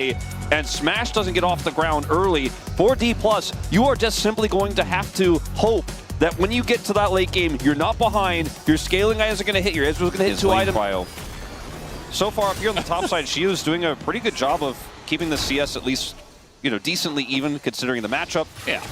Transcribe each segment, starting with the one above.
and Smash doesn't get off the ground early, for Dplus, you are just simply going to have to hope that when you get to that late game, you're not behind, your scaling items are going to hit, your Ezreal's going to hit 2 items. So far up here on the top side, Shio's doing a pretty good job of keeping the CS at least, you know, decently even considering the matchup. Yeah.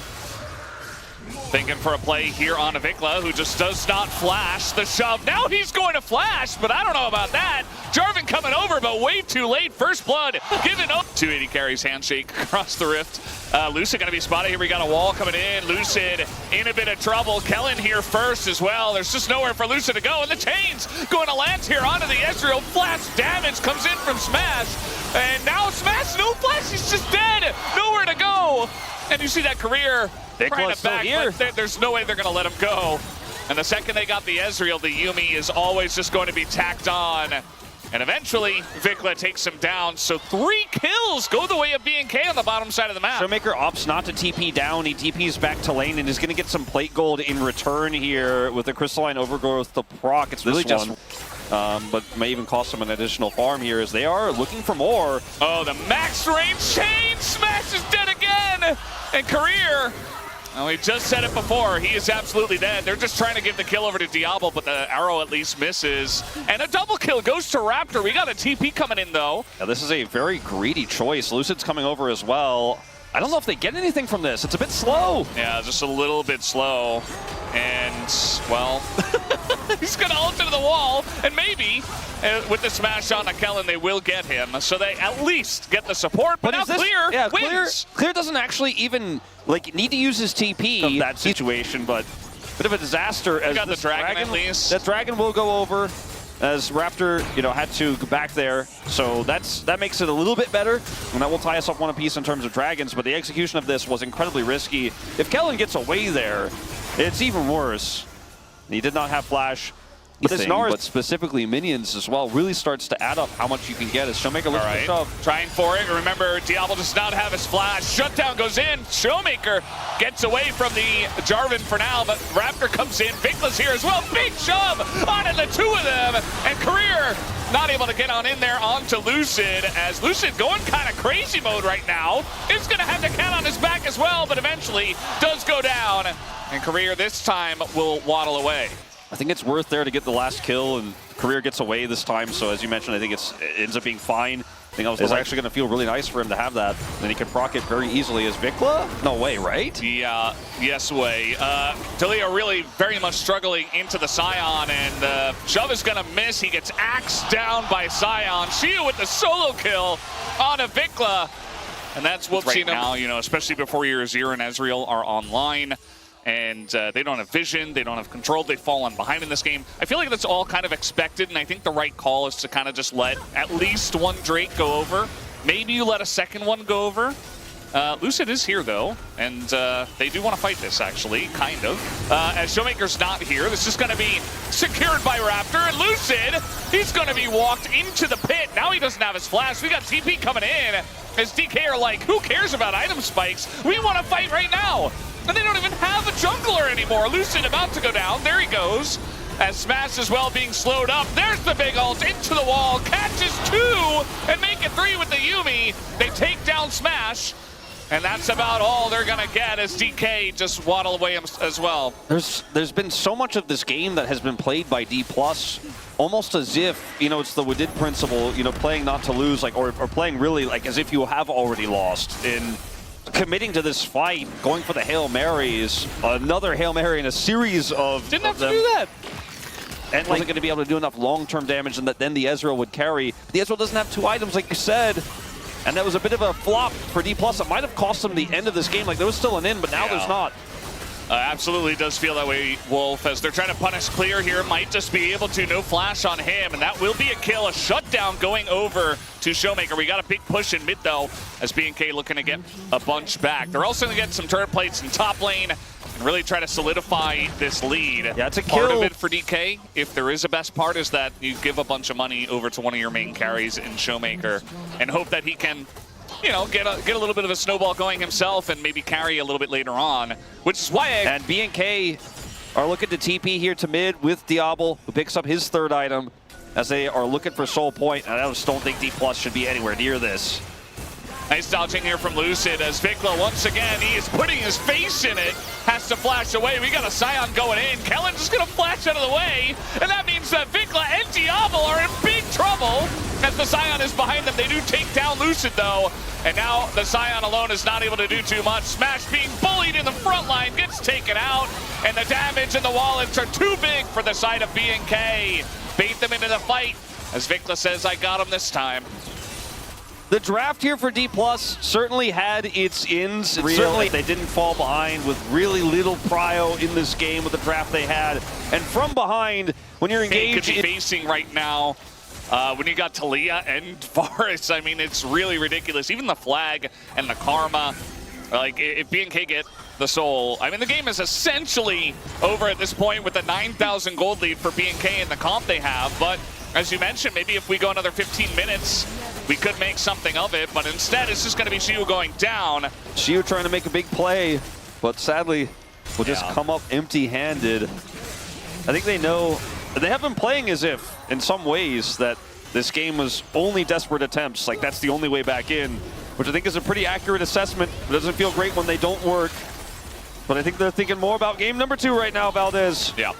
Thinking for a play here on a VicLa, who just does not flash the shove. Now he's going to flash, but I don't know about that. Jarvan coming over, but way too late. First blood given up. 280 carries handshake across the rift. Lucid going to be spotted here. We got a wall coming in. Lucid in a bit of trouble. Kellin here first as well. There's just nowhere for Lucid to go. And the chains going to land here onto the Ezreal. Flash damage comes in from Smash. And now Smash, no flash. He's just dead. Nowhere to go. And you see that career trying to back, but there's no way they're going to let him go. And the second they got the Ezreal, the Yuumi is always just going to be tacked on. And eventually, VicLa takes him down. So 3 kills go the way of BNK on the bottom side of the map. ShowMaker opts not to TP down. He TPs back to lane and is going to get some plate gold in return here with the Crystalline Overgrowth to proc. It's really just but may even cost them an additional farm here as they are looking for more. Oh, the max range chain Smash is dead again. And Career, well, we just said it before, he is absolutely dead. They're just trying to give the kill over to Diable, but the arrow at least misses. And a double kill goes to Raptor. We got a TP coming in, though. Yeah, this is a very greedy choice. Lucid's coming over as well. I don't know if they get anything from this. It's a bit slow. Yeah, just a little bit slow. And, well, he's going to ult into the wall. And maybe, with the smash on Kellin, they will get him. So they at least get the support. But now Clear wins. Clear doesn't actually even need to use his TP of that situation, but bit of a disaster. As got the dragon at least. That dragon will go over. As Raptor, had to go back there, so that makes it a little bit better, and that will tie us up one apiece in terms of dragons. But the execution of this was incredibly risky. If Kellin gets away there, it's even worse. He did not have flash. But this Gnar, but specifically minions as well, really starts to add up how much you can get as ShowMaker looks to shove. Trying for it. Remember, Diable does not have his flash. Shutdown goes in. ShowMaker gets away from the Jarvan for now, but Raptor comes in. VicLa's here as well. Big shove onto the 2 of them. And Career not able to get on in there onto Lucid, as Lucid going kind of crazy mode right now. Is going to have the cat on his back as well, but eventually does go down. And Career this time will waddle away. I think it's worth there to get the last kill, and Career gets away this time. So as you mentioned, I think it ends up being fine. I think it's actually going to feel really nice for him to have that. And then he can proc it very easily as VicLa. No way, right? Yeah, yes way. Talia really very much struggling into the Scion, and shove is going to miss. He gets axed down by Scion. Shio with the solo kill on a VicLa. And that's whoopsie now, especially before your Azir and Ezreal are online. And they don't have vision, they don't have control, they've fallen behind in this game. I feel like that's all kind of expected, and I think the right call is to kind of just let at least one Drake go over. Maybe you let a second one go over. Lucid is here, though, and they do want to fight this, actually, kind of. As ShowMaker's not here, this is going to be secured by Raptor, and Lucid, he's going to be walked into the pit. Now he doesn't have his flash. We got TP coming in, as DK are like, who cares about item spikes? We want to fight right now. And they don't even have a jungler anymore. Lucid about to go down. There he goes. As Smash as well being slowed up. There's the big ult into the wall. Catches 2 and make it 3 with the Yuumi. They take down Smash. And that's about all they're going to get as DK just waddle away as well. There's been so much of this game that has been played by Dplus, almost as if, it's the Wadid principle, playing not to lose, or playing really like as if you have already lost in committing to this fight, going for the Hail Marys, another Hail Mary in a series of Didn't have to do that. And wasn't going to be able to do enough long-term damage, and that then the Ezreal would carry. The Ezreal doesn't have 2 items, like you said, and that was a bit of a flop for Dplus. It might have cost them the end of this game. Like, there was still an in, but now there's not. Absolutely does feel that way, Wolf, as they're trying to punish Clear here. Might just be able to. No flash on him, and that will be a kill. A shutdown going over to ShowMaker. We got a big push in mid, though, as BNK looking to get a bunch back. They're also going to get some turret plates in top lane and really try to solidify this lead. Yeah, it's a kill. Part of it for DK, if there is a best part, is that you give a bunch of money over to one of your main carries in ShowMaker and hope that he can get a little bit of a snowball going himself and maybe carry a little bit later on, which is why And BNK are looking to TP here to mid with Diable, who picks up his 3rd item as they are looking for Soul Point. And I just don't think Dplus should be anywhere near this. Nice dodging here from Lucid as VicLa once again, he is putting his face in it, has to flash away. We got a Scion going in. Kellin just gonna flash out of the way, and that means that VicLa and Diable are in big trouble as the Scion is behind them. They do take down Lucid though, and now the Scion alone is not able to do too much. Smash being bullied in the front line, gets taken out, and the damage and the wallets are too big for the side of BNK. Bait them into the fight as VicLa says, I got him this time. The draft here for Dplus certainly had its ins. Certainly they didn't fall behind with really little prio in this game with the draft they had. And from behind, when you're engaged... They could be facing right now, when you got Talia and FEARX, I mean, it's really ridiculous. Even the flag and the karma, like if BNK get the soul, I mean, the game is essentially over at this point with the 9,000 gold lead for BNK and the comp they have. But as you mentioned, maybe if we go another 15 minutes, we could make something of it, but instead it's just going to be Siwoo going down. Siwoo trying to make a big play, but sadly will just come up empty-handed. I think they know, they have been playing as if, in some ways, that this game was only desperate attempts, like that's the only way back in, which I think is a pretty accurate assessment. It doesn't feel great when they don't work, but I think they're thinking more about game number 2 right now, Valdez. Yeah.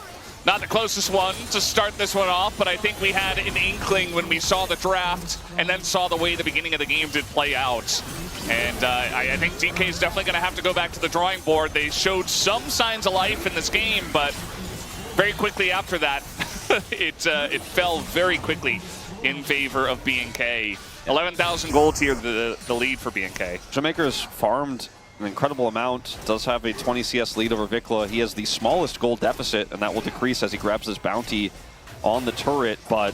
Not the closest one to start this one off, but I think we had an inkling when we saw the draft and then saw the way the beginning of the game did play out. And I think DK is definitely going to have to go back to the drawing board. They showed some signs of life in this game, but very quickly after that, it fell very quickly in favor of BNK. 11,000 gold here, the lead for BNK. ShowMaker's farmed an incredible amount, does have a 20 CS lead over VicLa. He has the smallest gold deficit, and that will decrease as he grabs his bounty on the turret, but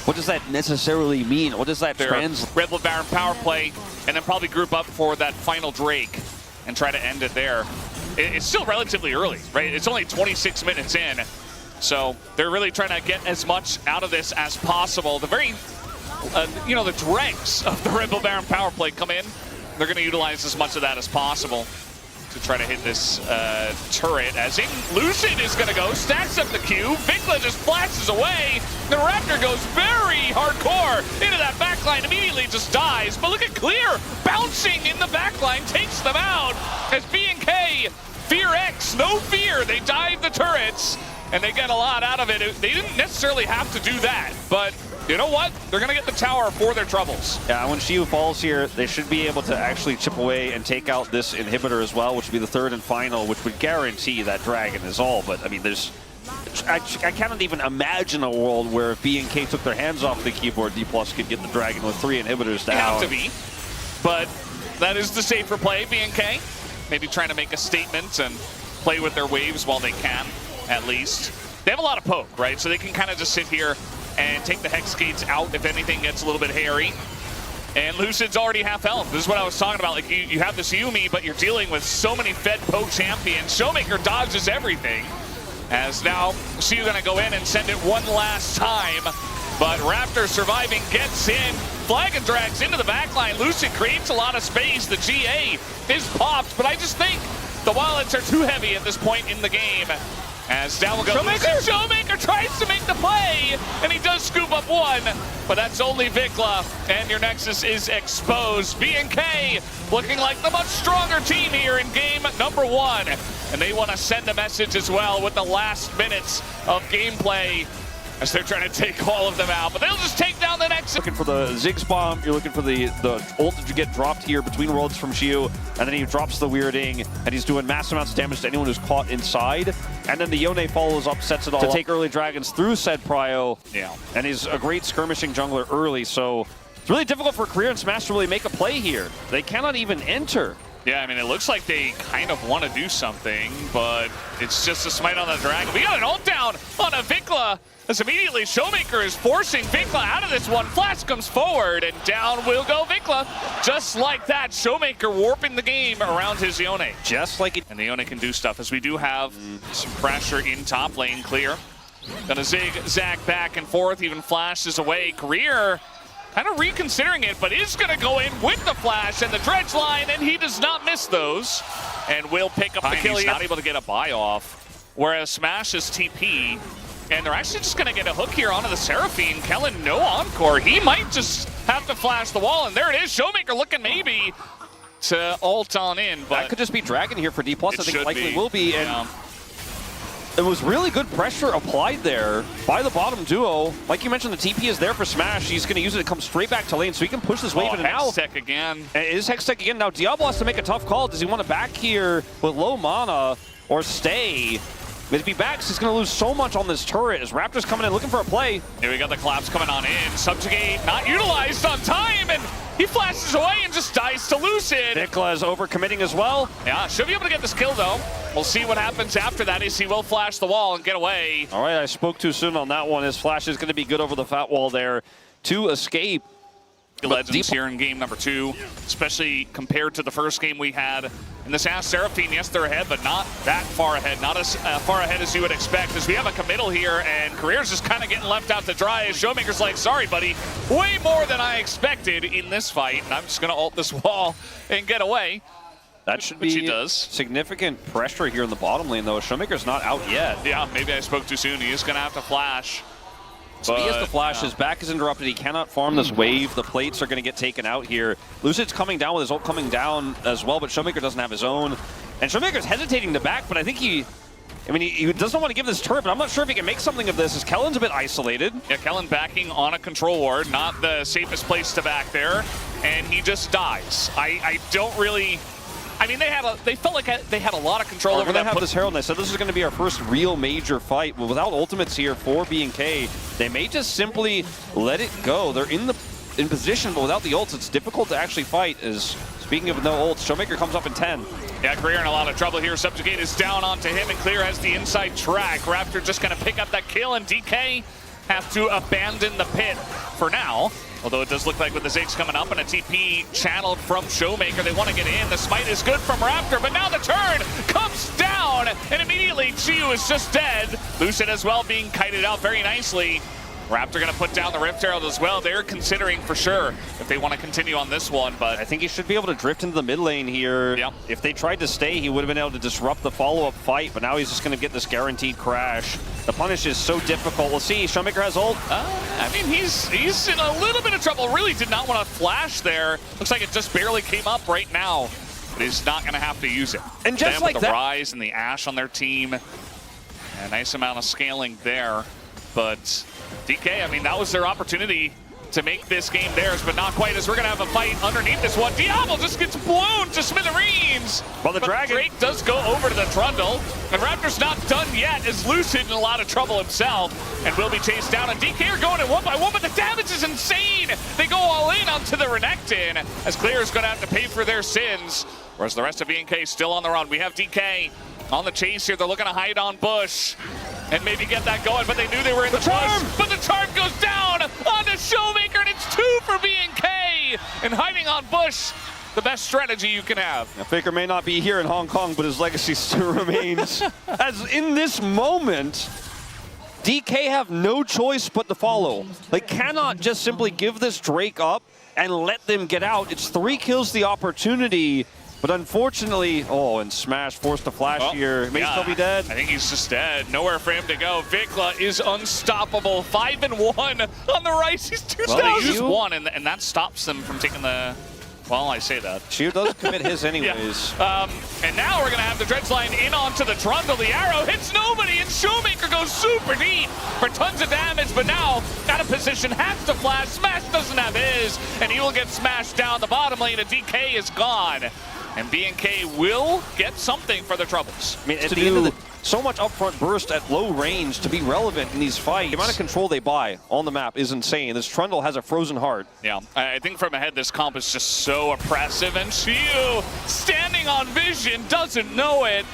what does that necessarily mean? What does that translate? Red Bull Baron power play, and then probably group up for that final Drake and try to end it there. It's still relatively early, right? It's only 26 minutes in, so they're really trying to get as much out of this as possible. The very, the dregs of the Red Bull Baron power play come in. They're going to utilize as much of that as possible to try to hit this turret. As in, Lucid is going to go, stacks up the Q. VicLa just flashes away. The Raptor goes very hardcore into that backline, immediately just dies. But look at Clear bouncing in the backline, takes them out. As BNK, FEARX, no fear. They dive the turrets, and they get a lot out of it. They didn't necessarily have to do that, but you know what? They're going to get the tower for their troubles. Yeah, when Siwoo falls here, they should be able to actually chip away and take out this inhibitor as well, which would be the third and final, which would guarantee that dragon is all. But, I mean, I cannot even imagine a world where if BNK took their hands off the keyboard, Dplus could get the dragon with 3 inhibitors down. They have to be, but that is the safer play, BNK. Maybe trying to make a statement and play with their waves while they can, at least. They have a lot of poke, right? So they can kind of just sit here and take the Hex Gates out if anything gets a little bit hairy. And Lucid's already half health. This is what I was talking about. Like, you have this Yumi, but you're dealing with so many fed poke champions. ShowMaker dodges everything. As now, Siwoo gonna go in and send it one last time. But Raptor surviving, gets in, flag and drags into the backline. Lucid creates a lot of space. The GA is popped, but I just think the wallets are too heavy at this point in the game. As down will go ShowMaker tries to make the play, and he does scoop up one, but that's only VicLa, and your Nexus is exposed. BNK looking like the much stronger team here in game number 1, and they want to send a message as well with the last minutes of gameplay as they're trying to take all of them out, but they'll just take down the Nexus. Looking for the Ziggs bomb, you're looking for the ult that you get dropped here between worlds from Siwoo, and then he drops the weirding, and he's doing massive amounts of damage to anyone who's caught inside, and then the Yone follows up, sets it all to take early dragons through said prio, and he's a great skirmishing jungler early, so it's really difficult for Career and Smash to really make a play here. They cannot even enter. Yeah, I mean, it looks like they kind of want to do something, but it's just a smite on the dragon. We got an ult down on a VicLa, as immediately ShowMaker is forcing VicLa out of this one. Flash comes forward, and down will go VicLa. Just like that, ShowMaker warping the game around his Yone. Just like it. And the Yone can do stuff, as we do have some pressure in top lane. Clear. Gonna zigzag back and forth, even flashes away. Career kind of reconsidering it, but is going to go in with the flash and the dredge line, and he does not miss those. And will pick up the kill. He's not able to get a buy off, whereas Smash's TP And they're actually just going to get a hook here onto the Seraphine. Kellin, no encore. He might just have to flash the wall, and there it is. ShowMaker looking maybe to ult on in. But that could just be Dragon here for Dplus. I think it likely will be. And yeah. It was really good pressure applied there by the bottom duo. Like you mentioned, the TP is there for Smash. He's going to use it to come straight back to lane, so he can push this wave in and out. Hextech again. It is Hextech again. Now, Diable has to make a tough call. Does he want to back here with low mana or stay? If he backs, he's going to lose so much on this turret as Raptor's coming in looking for a play. Here we got the collapse coming on in. Subjugate not utilized on time, and he flashes away and just dies to Lucid. VicLa is overcommitting as well. Yeah, should be able to get this kill though. We'll see what happens after that. He will flash the wall and get away. All right, I spoke too soon on that one. His flash is going to be good over the fat wall there to escape. Legends here in game number 2, especially compared to the first game we had. In this Ash Seraphine, yes, they're ahead, but not that far ahead. Not as far ahead as you would expect, as we have a committal here, and Career's just kind of getting left out to dry, as ShowMaker's like, sorry, buddy, way more than I expected in this fight, and I'm just going to ult this wall and get away. That should be does. Significant pressure here in the bottom lane, though. ShowMaker's not out yet. Yeah, maybe I spoke too soon. He is going to have to flash. So he has to flash. His back is interrupted. He cannot farm this wave. The plates are going to get taken out here. Lucid's coming down with his ult coming down as well, but ShowMaker doesn't have his own. And ShowMaker's hesitating to back, but I think he doesn't want to give this turret, but I'm not sure if he can make something of this, as Kellin's a bit isolated. Yeah, Kellin backing on a control ward, not the safest place to back there, and he just dies. I don't really... I mean, they felt like they had a lot of control over that. They have this Herald, and I said this is going to be our first real major fight. But without ultimates here for BNK, they may just simply let it go. They're in position, but without the ults, it's difficult to actually fight. As speaking of no ults, ShowMaker comes up in 10. Yeah, Career in a lot of trouble here. Subjugate is down onto him, and Clear has the inside track. Raptor just going to pick up that kill, and DK have to abandon the pit for now. Although it does look like with the Ziggs coming up and a TP channeled from ShowMaker, they want to get in. The smite is good from Raptor, but now the turn comes down, and immediately Siwoo is just dead. Lucid as well being kited out very nicely. Raptor going to put down the Rift Herald as well. They're considering for sure if they want to continue on this one, but I think he should be able to drift into the mid lane here. Yeah. If they tried to stay, he would have been able to disrupt the follow-up fight, but now he's just going to get this guaranteed crash. The punish is so difficult. We'll see. ShowMaker has ult. I mean, he's in a little bit of trouble. Really did not want to flash there. Looks like it just barely came up right now, but he's not going to have to use it. And just like with the that, Rise and the Ashe on their team, a nice amount of scaling there, but DK, I mean, that was their opportunity to make this game theirs, but not quite, as we're going to have a fight underneath this one. Diable just gets blown to smithereens. Well, the Dragon... Drake does go over to the Trundle, and Raptor's not done yet, as Lucid in a lot of trouble himself, and will be chased down. And DK are going in one by one, but the damage is insane. They go all in onto the Renekton, as Clear is going to have to pay for their sins, whereas the rest of BNK still on the run. We have DK on the chase here. They're looking to hide on Bush and maybe get that going, but they knew they were in the charm. But the charm goes down onto ShowMaker, and it's 2 for BNK. And hiding on Bush, the best strategy you can have. Now, Faker may not be here in Hong Kong, but his legacy still remains. As in this moment, DK have no choice but to follow. They cannot just simply give this Drake up and let them get out. It's 3 kills the opportunity. But unfortunately, and Smash forced to flash here. May still be dead. I think he's just dead. Nowhere for him to go. VicLa is unstoppable. 5-1 on the Rise. He's 2,000. Well, they used 1, and that stops them from taking the... Well, I say that. Siwoo does commit his anyways. Yeah. And now we're going to have the Dredge line in onto the Trundle. The arrow hits nobody, and ShowMaker goes super deep for tons of damage, but now out of position, has to flash. Smash doesn't have his, and he will get smashed down the bottom lane, and DK is gone. And BNK will get something for their troubles. I mean, at the end of the so much upfront burst at low range to be relevant in these fights. The amount of control they buy on the map is insane. This Trundle has a frozen heart. Yeah, I think from ahead, this comp is just so oppressive. And Siwoo, standing on vision, doesn't know it.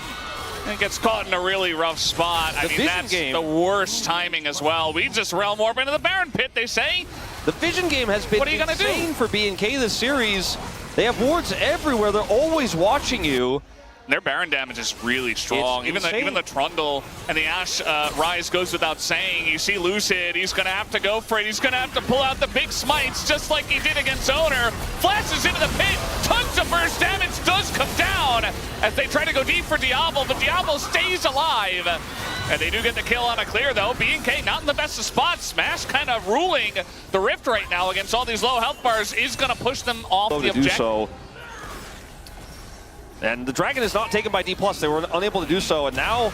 And gets caught in a really rough spot. I mean, that's the worst timing as well. We just realm warp into the Baron Pit, they say. The vision game has been insane for BNK this series. They have wards everywhere. They're always watching you. Their Baron damage is really strong. Even the Trundle and the Ashe Rise goes without saying. You see Lucid, he's going to have to go for it. He's going to have to pull out the big smites just like he did against Owner. Flashes into the pit. Tons of burst damage does come down as they try to go deep for Diable, but Diable stays alive. And they do get the kill on a clear, though. BNK not in the best of spots. Smash kind of ruling the Rift right now against all these low health bars is going to push them off the objective. So. And the Dragon is not taken by Dplus. They were unable to do so, and now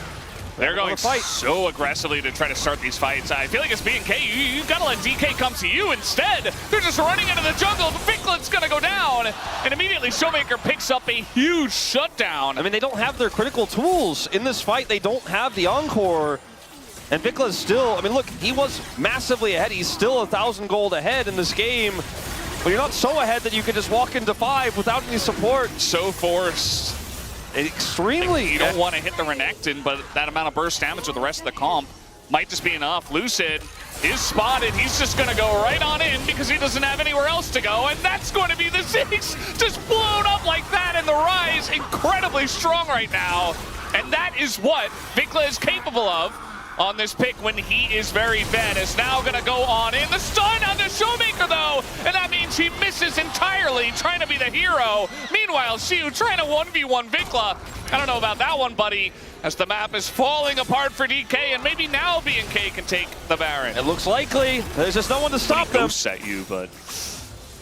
they're going so aggressively to try to start these fights. I feel like it's BNK. You've got to let DK come to you instead. They're just running into the jungle. VicLa's going to go down. And immediately ShowMaker picks up a huge shutdown. I mean, they don't have their critical tools in this fight. They don't have the Encore. And VicLa's still, I mean, look, he was massively ahead. He's still 1,000 gold ahead in this game. But you're not so ahead that you can just walk into 5 without any support. So forced. Extremely. Like, you don't want to hit the Renekton, but that amount of burst damage with the rest of the comp might just be enough. Lucid is spotted. He's just going to go right on in because he doesn't have anywhere else to go, and that's going to be the 6. Just blown up like that, and the Rise incredibly strong right now. And that is what VicLa is capable of on this pick when he is very bad. Is now going to go on in. The stun on the ShowMaker, though, and that means he misses entirely, trying to be the hero. Meanwhile, Siwoo trying to 1v1 VicLa. I don't know about that one, buddy, as the map is falling apart for DK, and maybe now BNK can take the Baron. It looks likely. There's just no one to stop them. Ghosts at you, but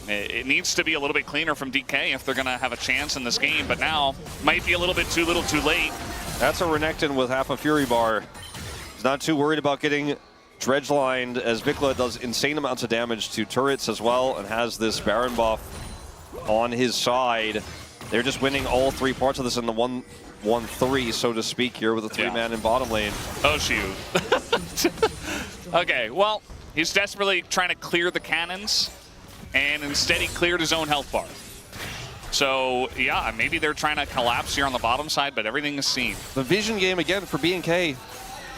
it needs to be a little bit cleaner from DK if they're going to have a chance in this game, but now might be a little bit too little too late. That's a Renekton with half a Fury bar. He's not too worried about getting dredge-lined, as VicLa does insane amounts of damage to turrets as well and has this Baron buff on his side. They're just winning all 3 parts of this in the 1-1-3, so to speak, here with a 3-man in bottom lane. Oh, shoot. Okay, well, he's desperately trying to clear the cannons, and instead he cleared his own health bar. So, yeah, maybe they're trying to collapse here on the bottom side, but everything is seen. The vision game, again, for BNK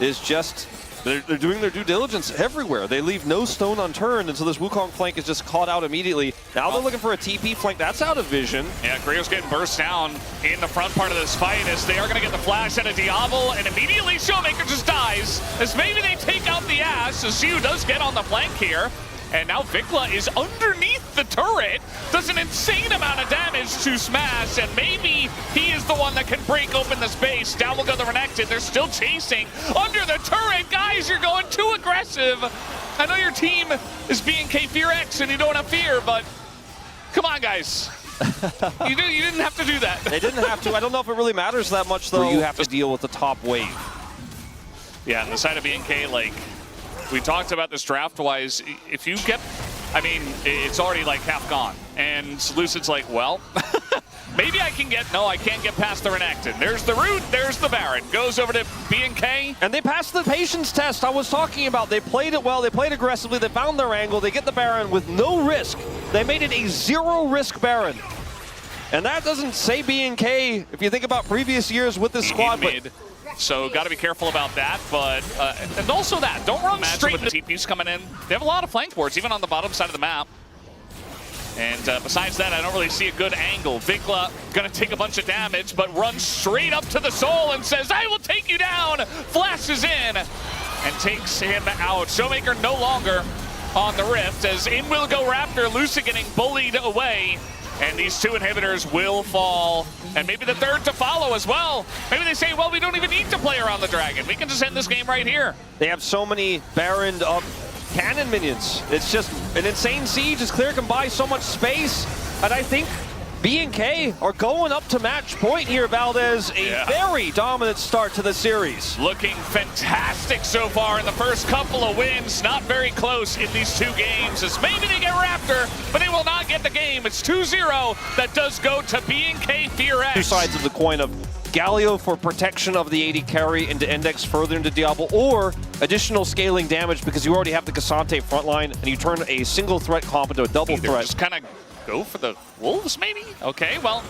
is just, they're doing their due diligence everywhere. They leave no stone unturned, and so this Wukong flank is just caught out immediately. Now they're looking for a TP flank. That's out of vision. Yeah, Griot's getting burst down in the front part of this fight as they are going to get the flash out of Diable, and immediately ShowMaker just dies as maybe they take out the Ash, as Siwoo does get on the flank here. And now VicLa is underneath the turret, does an insane amount of damage to Smash, and maybe he is the one that can break open the space. Down will go the Renekton. They're still chasing under the turret. Guys, you're going too aggressive. I know your team is BNK FEARX and you don't have fear, but come on, guys. You didn't have to do that. They didn't have to. I don't know if it really matters that much, though. You have to deal with the top wave. Yeah, on the side of BNK, like, we talked about this draft-wise. If you get, I mean, it's already like half gone. And Lucid's like, well, maybe I can get, no, I can't get past the Renekton. There's the root, there's the Baron. Goes over to BNK. And they passed the patience test I was talking about. They played it well, they played aggressively, they found their angle, they get the Baron with no risk. They made it a 0-risk Baron. And that doesn't say BNK if you think about previous years with this squad. So got to be careful about that, but and also that don't run straight with the TPs coming in. They have a lot of flank boards, even on the bottom side of the map. And besides that, I don't really see a good angle. VicLa gonna take a bunch of damage, but runs straight up to the soul and says, "I will take you down." Flashes in and takes him out. ShowMaker no longer on the Rift, as in will go Raptor. Lucid getting bullied away. And these 2 inhibitors will fall. And maybe the 3rd to follow as well. Maybe they say, well, we don't even need to play around the Dragon. We can just end this game right here. They have so many Baroned up cannon minions. It's just an insane siege. As Clear can buy so much space. And I think BNK are going up to match point here, Valdez. A very dominant start to the series. Looking fantastic so far in the first couple of wins. Not very close in these 2 games, as maybe they get Raptor, but they will not get the game. It's 2-0. That does go to BNK FEARX. 2 sides of the coin of Galio for protection of the AD carry into Index further into Diable, or additional scaling damage because you already have the Cassante frontline and you turn a single threat comp into a double threat. Just kind of go for the wolves, maybe? Okay, well,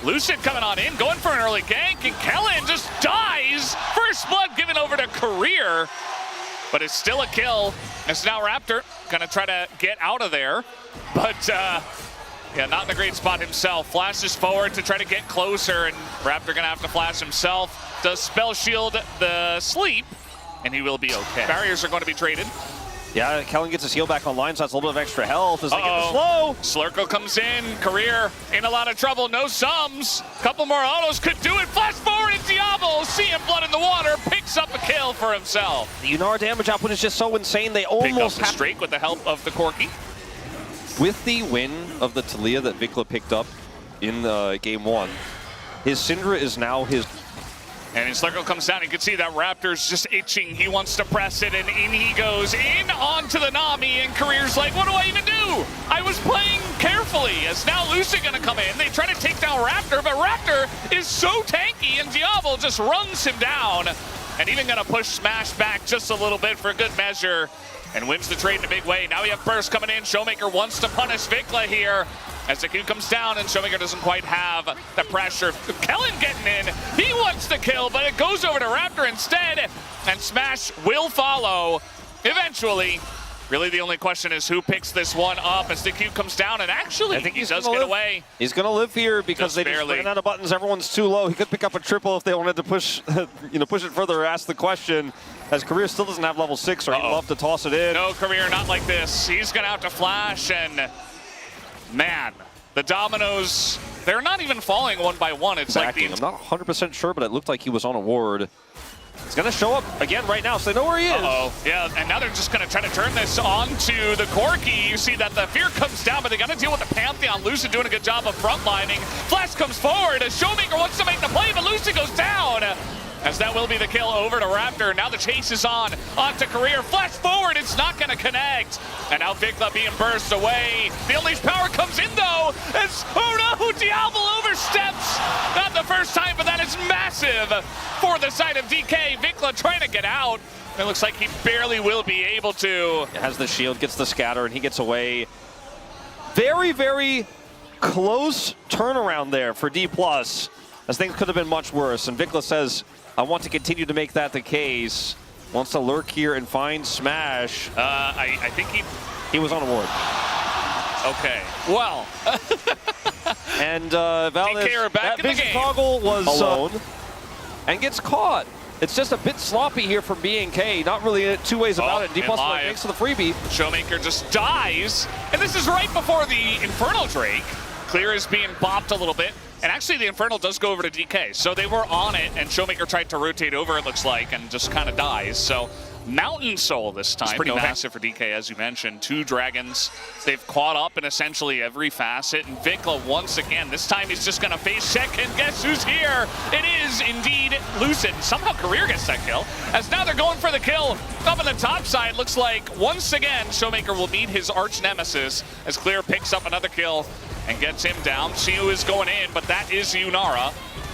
Lucid coming on in, going for an early gank, and Kellin just dies. First blood given over to Career, but it's still a kill. It's now Raptor gonna try to get out of there, but yeah, not in a great spot himself. Flashes forward to try to get closer, and Raptor gonna have to flash himself. Does spell shield the sleep, and he will be okay. Barriers are going to be traded. Yeah, Kellin gets his heal back online, so that's a little bit of extra health as they get the slow. Slurkle comes in, Career in a lot of trouble, no sums. Couple more autos could do it. Flash forward and Diable, seeing blood in the water, picks up a kill for himself. The Unara damage output is just so insane, they Pick up almost the streak with the help of the Corki. With the win of the Taliyah that VicLa picked up in game 1, his Syndra is now his... And his Slurkle comes down, you can see that Raptor's just itching. He wants to press it, and in he goes, in onto the Nami, and Career's like, what do I even do? I was playing carefully, as now Lucid gonna come in. They try to take down Raptor, but Raptor is so tanky, and Diable just runs him down. And even gonna push Smash back just a little bit for good measure, and wins the trade in a big way. Now we have Burst coming in. ShowMaker wants to punish VicLa here, as the Q comes down and ShowMaker doesn't quite have the pressure. Kellin getting in, he wants to kill, but it goes over to Raptor instead, and Smash will follow eventually. Really the only question is who picks this one up as the Q comes down, and actually I think he does get away. He's gonna live here because they just ran out of buttons. Everyone's too low. He could pick up a triple if they wanted to push, push it further or ask the question. As Career still doesn't have level 6, so he'd love to toss it in. No, Career, not like this. He's gonna have to flash, and man, the dominoes, they're not even falling one by one. It's like I'm not 100% sure, but it looked like he was on a ward. He's gonna show up again right now, so they know where he is. Yeah, and now they're just gonna try to turn this onto the Corki. You see that the Fear comes down, but they gotta deal with the Pantheon. Lucid doing a good job of frontlining. Flash comes forward as ShowMaker wants to make the play, but Lucid goes down. As that will be the kill over to Raptor. Now the chase is on, onto Career. Flash forward, it's not gonna connect. And now VicLa being burst away. The Unleashed power comes in though, as, oh no, Diable oversteps. Not the first time, but that is massive for the side of DK. VicLa trying to get out. It looks like he barely will be able to. Has the shield, gets the scatter, and he gets away. Very, very close turnaround there for Dplus, as things could have been much worse. And VicLa says, I want to continue to make that the case. Wants to lurk here and find Smash. I think he was on a ward. Okay, well. And Valdez, back that in the vision game. toggle was alone and gets caught. It's just a bit sloppy here from BNK. Not really two ways about it. Dplus like, thanks to the freebie. ShowMaker just dies. And this is right before the Infernal Drake. Clear is being bopped a little bit. And actually the Infernal does go over to DK. So they were on it, and ShowMaker tried to rotate over, it looks like, and just kind of dies. So Mountain Soul this time. Pretty massive for DK, as you mentioned. 2 dragons. They've caught up in essentially every facet. And VicLa once again, this time he's just going to face check, and guess who's here? It is indeed Lucid. Somehow Career gets that kill, as now they're going for the kill up on the top side. Looks like once again ShowMaker will meet his arch nemesis as Clear picks up another kill and gets him down. Siwoo is going in, but that is Unara.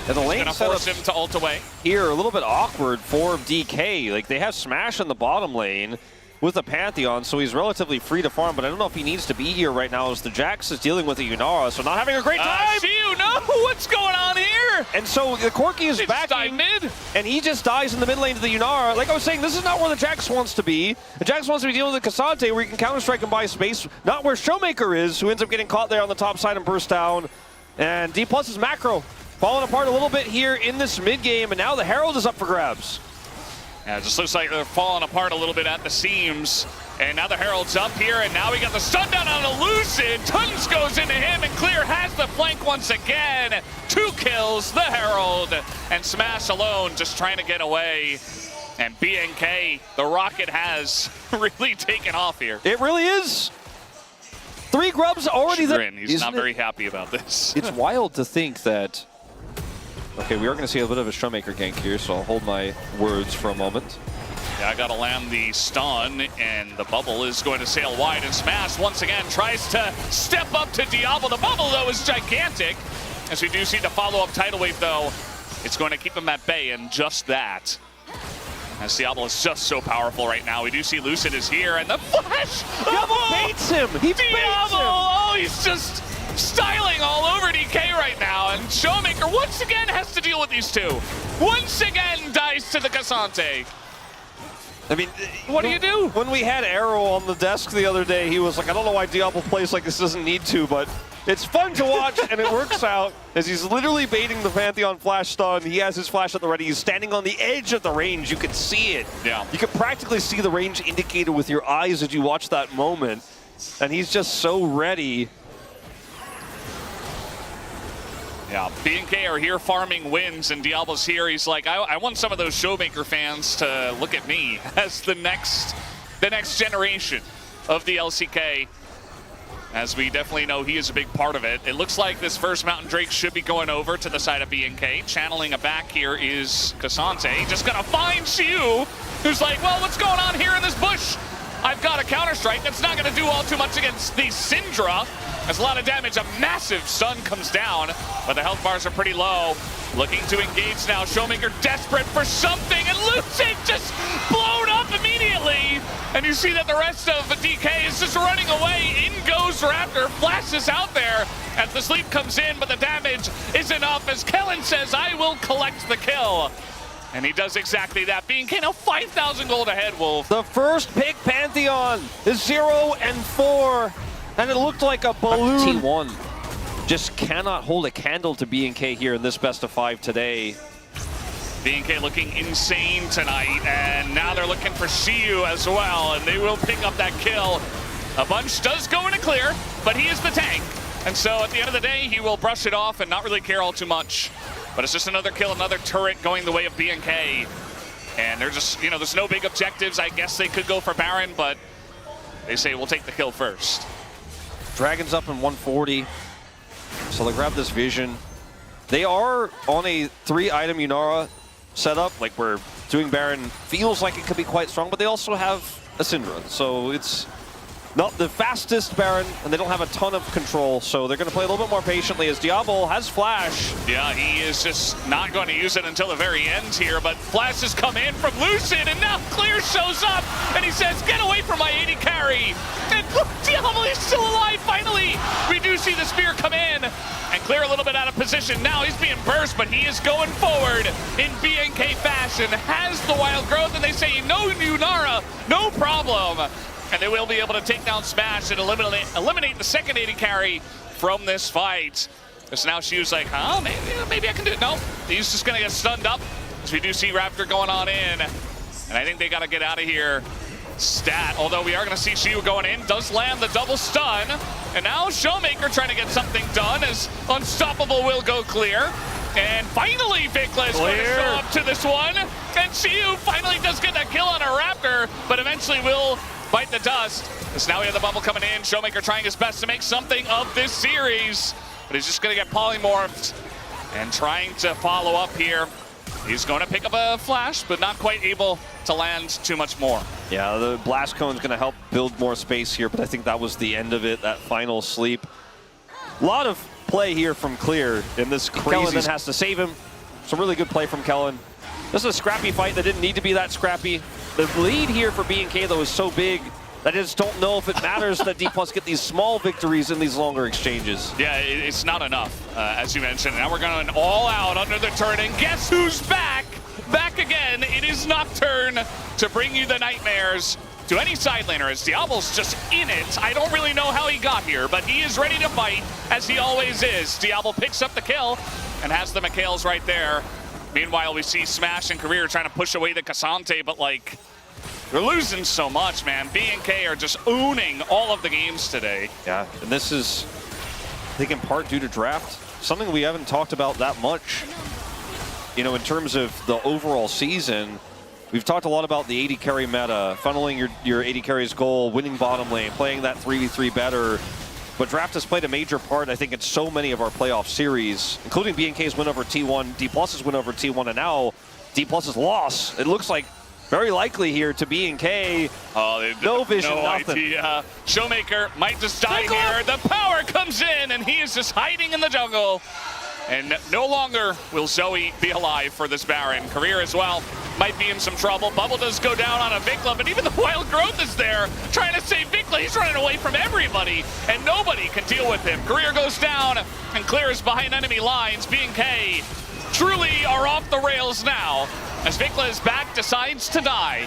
And the lane gonna force him to ult away. Here, a little bit awkward for DK. Like, they have Smash in the bottom lane with the Pantheon, so he's relatively free to farm, but I don't know if he needs to be here right now as the Jax is dealing with the Unara, so not having a great time. Siwoo, no, what's going on here? And so the Corki is backing, mid, and he just dies in the mid lane to the Unara. Like I was saying, this is not where the Jax wants to be. The Jax wants to be dealing with the Cassante, where you can counter-strike and buy space, not where ShowMaker is, who ends up getting caught there on the top side and burst down. And Dplus's macro falling apart a little bit here in this mid game, and now the Herald is up for grabs. Yeah, it just looks like they're falling apart a little bit at the seams. And now the Herald's up here, and now we got the stun down on a Lucid. Tons goes into him, and Clear has the flank once again. 2 kills, the Herald, and Smash alone just trying to get away. And BNK, the rocket has really taken off here. It really is. 3 grubs already there. He's not very happy about this. It's wild to think that... Okay, we are going to see a bit of a ShowMaker gank here, so I'll hold my words for a moment. Yeah, I got to land the stun, and the bubble is going to sail wide, and Smash once again tries to step up to Diable. The bubble, though, is gigantic. As we do see the follow-up tidal wave, though, it's going to keep him at bay, and just that. As Diable is just so powerful right now. We do see Lucid is here, and the flash! Diable baits him! He baits him! Oh, he's just styling all over DK right now, and ShowMaker once again has to deal with these 2. Once again dies to the Cassante. I mean, what do you do? When we had Arrow on the desk the other day, he was like, I don't know why Diable plays like this, doesn't need to, but It's fun to watch, and it works out as he's literally baiting the Pantheon flash stun. He has his flash at the ready. He's standing on the edge of the range. You can see it. Yeah. You can practically see the range indicator with your eyes as you watch that moment. And he's just so ready. Yeah, BNK are here farming wins, and Diable's here. He's like, I want some of those ShowMaker fans to look at me as the next generation of the LCK. As we definitely know, he is a big part of it. It looks like this first Mountain Drake should be going over to the side of BNK. Channeling a back here is Cassante. Just gonna find Siwoo, who's like, well, what's going on here in this bush? I've got a counter-strike that's not gonna do all too much against the Syndra. That's a lot of damage. A massive stun comes down, but the health bars are pretty low. Looking to engage now. ShowMaker desperate for something, and Lucid just blown up immediately. And you see that the rest of DK is just running away. In goes Raptor, flashes out there as the sleep comes in, but the damage is enough as Kellin says, I will collect the kill. And he does exactly that. BNK now 5,000 gold ahead, Wolf. The first pick Pantheon is 0 and 4. And it looked like a balloon. T1 just cannot hold a candle to BNK here in this best of 5 today. BNK looking insane tonight, and now they're looking for Siwoo as well, and they will pick up that kill. A bunch does go into clear, but he is the tank. And so at the end of the day, he will brush it off and not really care all too much. But it's just another kill, another turret going the way of BNK. And they're just, you know, there's no big objectives. I guess they could go for Baron, but they say we'll take the kill first. Dragon's up in 140, so they grab this vision. They are on a 3-item Yunara setup, like where doing Baron feels like it could be quite strong, but they also have a Syndra, so it's not the fastest Baron, and they don't have a ton of control, so they're going to play a little bit more patiently as Diable has Flash. Yeah, he is just not going to use it until the very end here, but Flash has come in from Lucid, and now Clear shows up, and he says, get away from my 80 carry. And look, Diable is still alive, finally. We do see the spear come in, and Clear a little bit out of position. Now he's being burst, but he is going forward in BNK fashion, has the wild growth, and they say, no Yunara, no problem. And they will be able to take down Smash and eliminate the second 80 carry from this fight. So now Siwoo's like, huh, maybe I can do it. No, he's just gonna get stunned up. As we do see Raptor going on in. And I think they gotta get out of here. Stat, although we are gonna see Siwoo going in, does land the double stun. And now ShowMaker trying to get something done as Unstoppable will go clear. And finally, VicLa is going to show up to this one. And Siwoo finally does get that kill on a Raptor, but eventually will bite the dust. As now we have the bubble coming in. ShowMaker trying his best to make something of this series. But he's just going to get polymorphed and trying to follow up here. He's going to pick up a flash, but not quite able to land too much more. Yeah, the blast cone is going to help build more space here, but I think that was the end of it, that final sleep. A lot of play here from Clear in this crazy. Kellin then has to save him. Some really good play from Kellin. This is a scrappy fight that didn't need to be that scrappy. The lead here for BNK, though, is so big that I just don't know if it matters that Dplus get these small victories in these longer exchanges. Yeah, it's not enough, as you mentioned. Now we're going all out under the turret, and guess who's back? Back again. It is Nocturne to bring you the nightmares to any side laner, as Diable's just in it. I don't really know how he got here, but he is ready to fight, as he always is. Diable picks up the kill and has the McHale's right there. Meanwhile, we see Smash and Career trying to push away the Cassante, but like, they're losing so much, man. BNK are just owning all of the games today. Yeah, and this is, I think, in part due to draft. Something we haven't talked about that much, you know, in terms of the overall season. We've talked a lot about the 80 carry meta, funneling your 80 carries goal, winning bottom lane, playing that 3v3 better. But draft has played a major part, I think, in so many of our playoff series, including BNK's win over T1, Dplus's win over T1, and now Dplus's loss. It looks like very likely here to BNK. Oh, no vision, no nothing. idea. ShowMaker might just die here. The power comes in, and he is just hiding in the jungle. And no longer will Zoe be alive for this Baron. Career as well might be in some trouble. Bubble does go down on a VicLa, but even the wild growth is there trying to save VicLa. He's running away from everybody, and nobody can deal with him. Career goes down and clears behind enemy lines. BNK truly are off the rails now as VicLa is back, decides to die.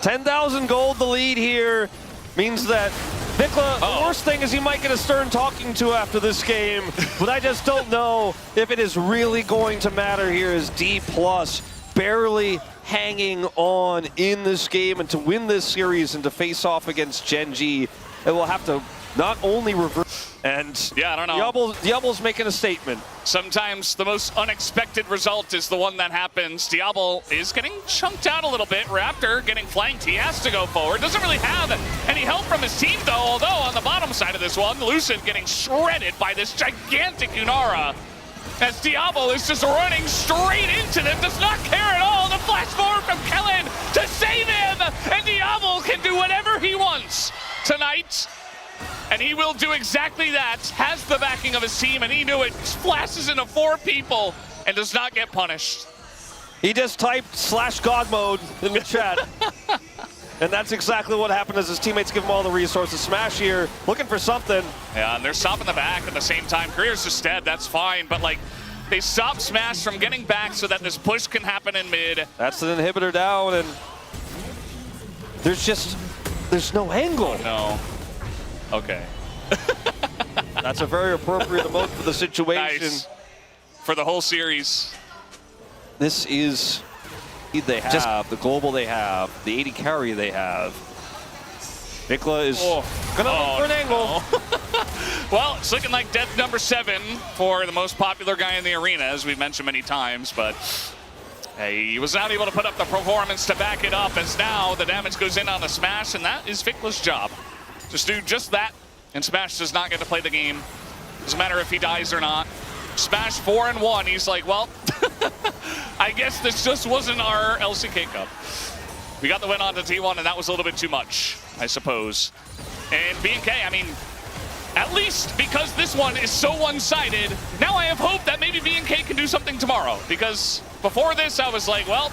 10,000 gold the lead here means that VicLa, the worst thing is he might get a stern talking to after this game, but I just don't know if it is really going to matter here as Dplus barely hanging on in this game, and to win this series and to face off against Gen G, it will have to not only reverse, and yeah, I don't know. Diable's making a statement. Sometimes the most unexpected result is the one that happens. Diable is getting chunked out a little bit. Raptor getting flanked. He has to go forward. Doesn't really have any help from his team, though, although on the bottom side of this one, Lucid getting shredded by this gigantic Unara. As Diable is just running straight into them, does not care at all. The flash forward from Kellin to save him, and Diable can do whatever he wants tonight. And he will do exactly that, has the backing of his team, and he knew it. Splashes into 4 people and does not get punished. He just typed /God mode in the chat. And that's exactly what happened as his teammates give him all the resources. Smash here, looking for something. Yeah, and they're stopping the back at the same time. Career's just dead, that's fine, but like, they stop Smash from getting back so that this push can happen in mid. That's an inhibitor down, and there's no angle. Oh, no. Okay. That's a very appropriate emote for the situation. Nice. For the whole series. This is they have, the global they have, the 80 carry they have. VicLa is gonna look for an angle. Well, it's looking like death number 7 for the most popular guy in the arena, as we've mentioned many times, but hey, he was not able to put up the performance to back it up, as now the damage goes in on the Smash, and that is VicLa's job. Just do just that, and Smash does not get to play the game. Doesn't matter if he dies or not. Smash 4-1, he's like, well, I guess this just wasn't our LCK Cup. We got the win on the T1, and that was a little bit too much, I suppose. And BNK, I mean, at least because this one is so one-sided, now I have hope that maybe BNK can do something tomorrow. Because before this, I was like, well,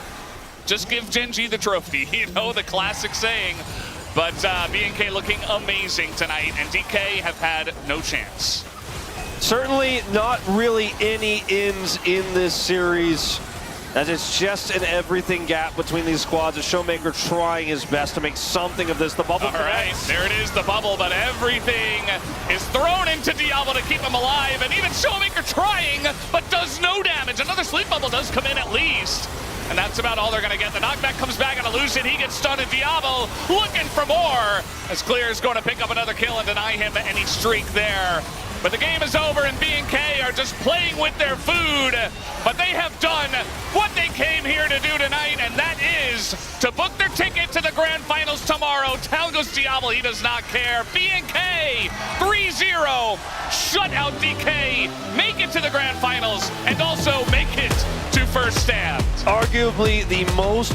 just give Gen G the trophy, you know, the classic saying. But BNK looking amazing tonight, and DK have had no chance. Certainly not really any ins in this series, as it's just an everything gap between these squads. ShowMaker trying his best to make something of this. The bubble. All right, there it is, the bubble, but everything is thrown into Diable to keep him alive, and even ShowMaker trying, but does no damage. Another sleep bubble does come in at least. And that's about all they're going to get. The knockback comes back on a Lucid. He gets stunned, and Diable looking for more. As Clear is going to pick up another kill and deny him any streak there. But the game is over, and BNK are just playing with their food. But they have done what they came here to do tonight, and that is to book their ticket to the Grand Finals tomorrow. Down goes Diable. He does not care. BNK 3-0. Shut out DK. Make it to the Grand Finals, and also make it to first stand. Arguably the most